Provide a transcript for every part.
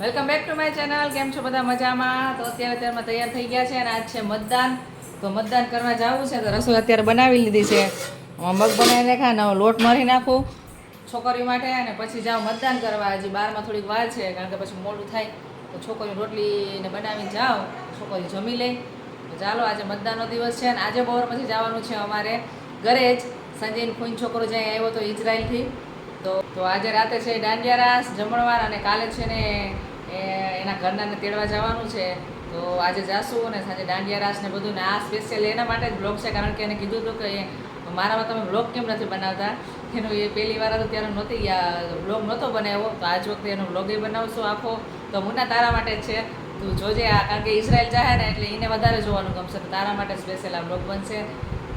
Welcome back to my channel. કેમ છો બધા? મજામાં? તો અત્યારમાં તૈયાર થઈ ગયા છે અને આજ છે મતદાન. તો મતદાન કરવા જવું છે તો રસોઈ અત્યારે બનાવી લીધી છે. મગ બનાવી નાખ્યા ને લોટ મરી નાખું છોકરી માટે અને પછી જાઉં મતદાન કરવા. હજી 12માં થોડીક વાર છે કારણ કે પછી મોડું થાય તો છોકરી રોટલીને બનાવીને જાઓ, છોકરી જમી લે. તો ચાલો આજે મતદાનનો દિવસ છે અને આજે બપોર પછી જવાનું છે અમારે ઘરે જ. સંજયનો ફૂઈનો છોકરો જ્યાં આવ્યો તો ઇઝરાયલથી. તો આજે રાતે છે દાંડિયા રાસ, જમણવાર અને કાલે છે ને એના ઘરનાને તેડવા જવાનું છે. તો આજે જાશું અને સાંજે દાંડિયા રાસ ને બધું. ને આ સ્પેશિયલ એના માટે જ બ્લોગ છે કારણ કે એને કીધું હતું કે મારામાં તમે બ્લોગ કેમ નથી બનાવતા. એનું એ પહેલી વાર હતું ત્યારે નહોતી બ્લોગ નહોતો બનાવ્યો. તો આજ વખતે એનો બ્લોગ બનાવશો આખો. તો મુન્ના તારા માટે જ છે, તું જોજે. આ કારણ કે ઇઝરાયલ જાય ને એટલે એને વધારે જોવાનું ગમશે. તો તારા માટે સ્પેશિયલ આ બ્લોગ બનશે.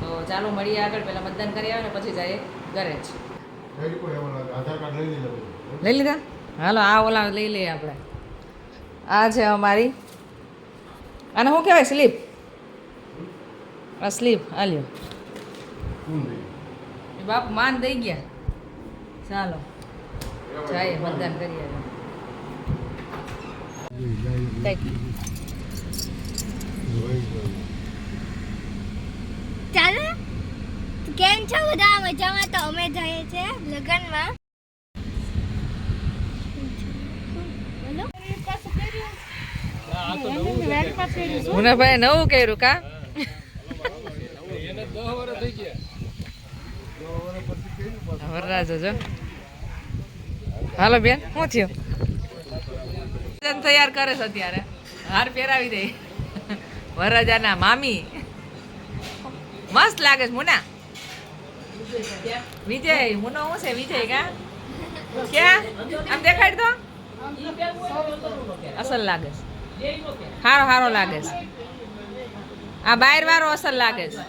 તો ચાલો મળીએ આગળ. પહેલાં મતદાન કરી આવે ને પછી જઈએ ઘરે જ. લઈ લીધા? હાલો આ ઓલા લઈ લઈએ આપણે. આ છે અમારી, આને શું કહેવાય? સ્લીપ. આ સ્લીપ આ લ્યો. બાપ માન દઈ ગયા. ચાલો જઈએ મતદાન કરીએ. ચાલો, કેમ છો બધા? મજામાં? તો અમે જઈએ છીએ લગ્નમાં. મુનાભાઈ નવું કર્યું કા? વરરાજો જો. હાલો બેન, શું થયું? તૈયાર કરે છે અત્યારે. હાર પહેરાવી દે વરરાજાના મામી. મસ્ત લાગે છે મુના. વિજય, મુનો શું છે વિજય કા? ક્યાં આમ દેખાડ તો. અસલ લાગે છે, હારો હારો લાગે છે. આ બાર વાળો અસલ લાગે છે.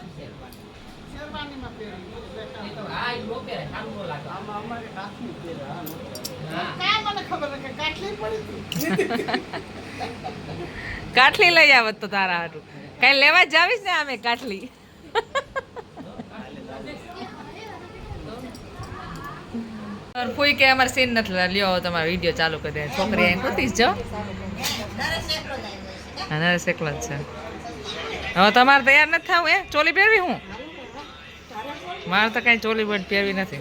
કાઠલી લઈ આવત તો તારા હાટું. કઈ લેવા જ જાવીશ ને આમે કાઠલી. કોઈ કે અમારે સીન નથી લ્યો, તમારો વિડીયો ચાલુ કરી દે. છોકરી અહીં કૂતી જ જાઓ. નરેશ એકલો જ છે. હવે તમારે તૈયાર નથી થવું? ચોલી પહેરવી? હું મારે તો કાંઈ ચોલી બટ પહેરવી નથી.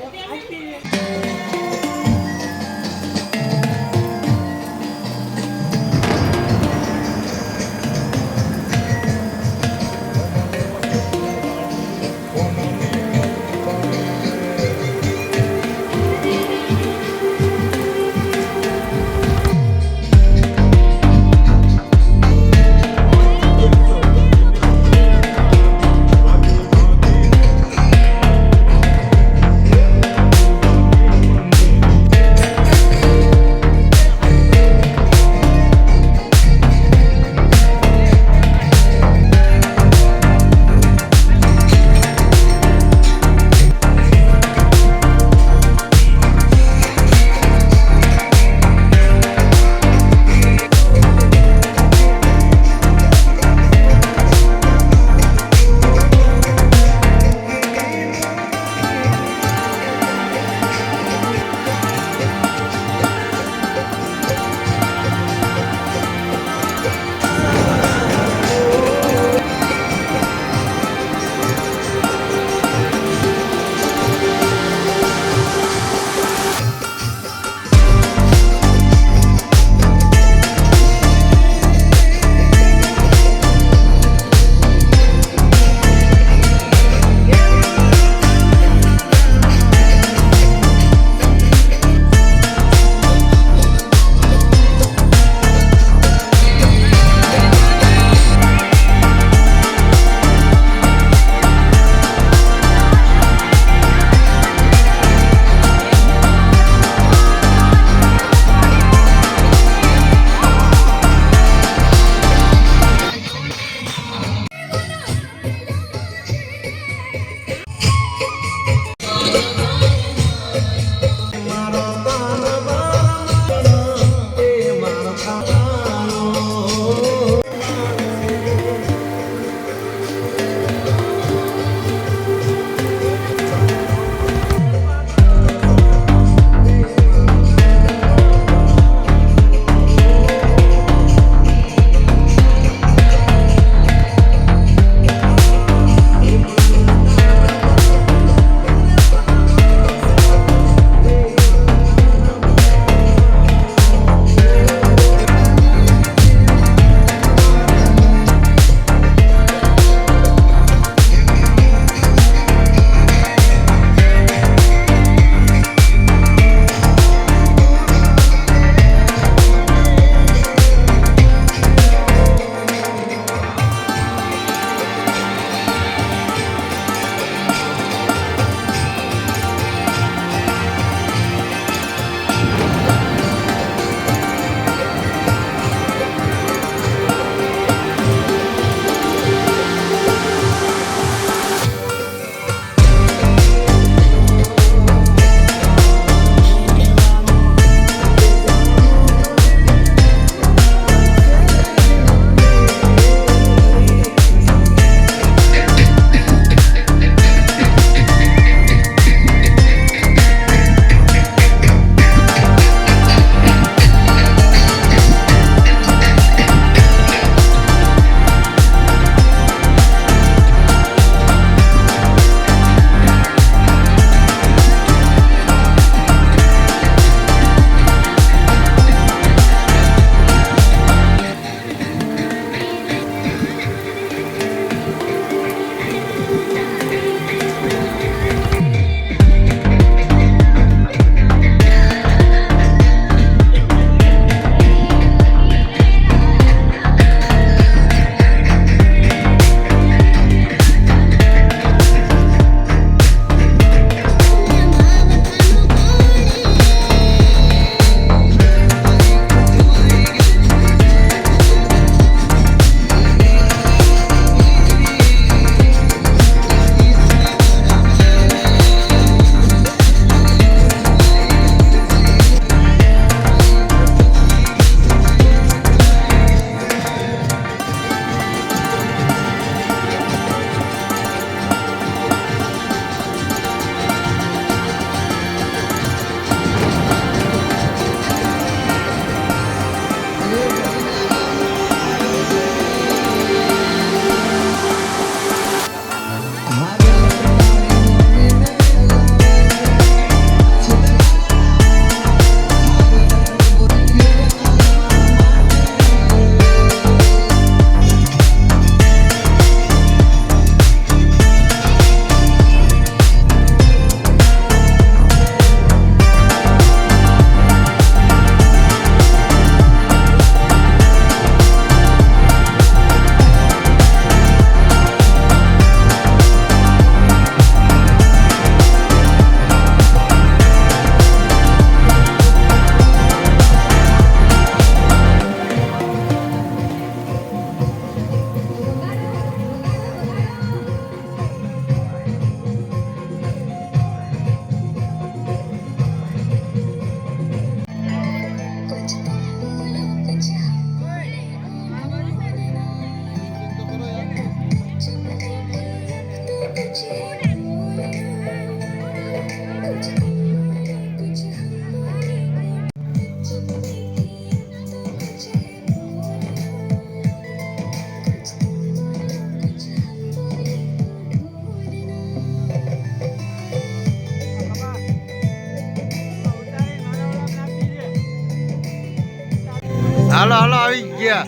હાલો હાલો આવી ગયા.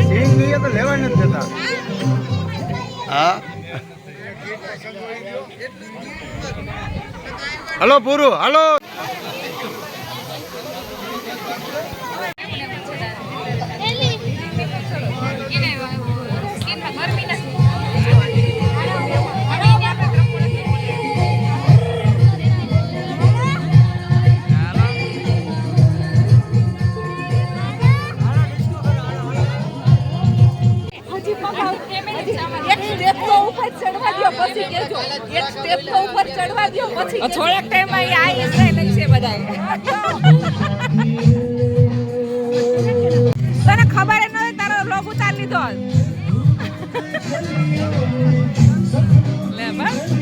સિંગ જોઈએ તો લેવા નથી જતા. હા હલો પૂરું હાલો. થોડાક ટાઈમમાં એ આવી છે બધા. તને ખબર ન હોય તારો બ્લોગ ઉતાર લીધો. લે બસ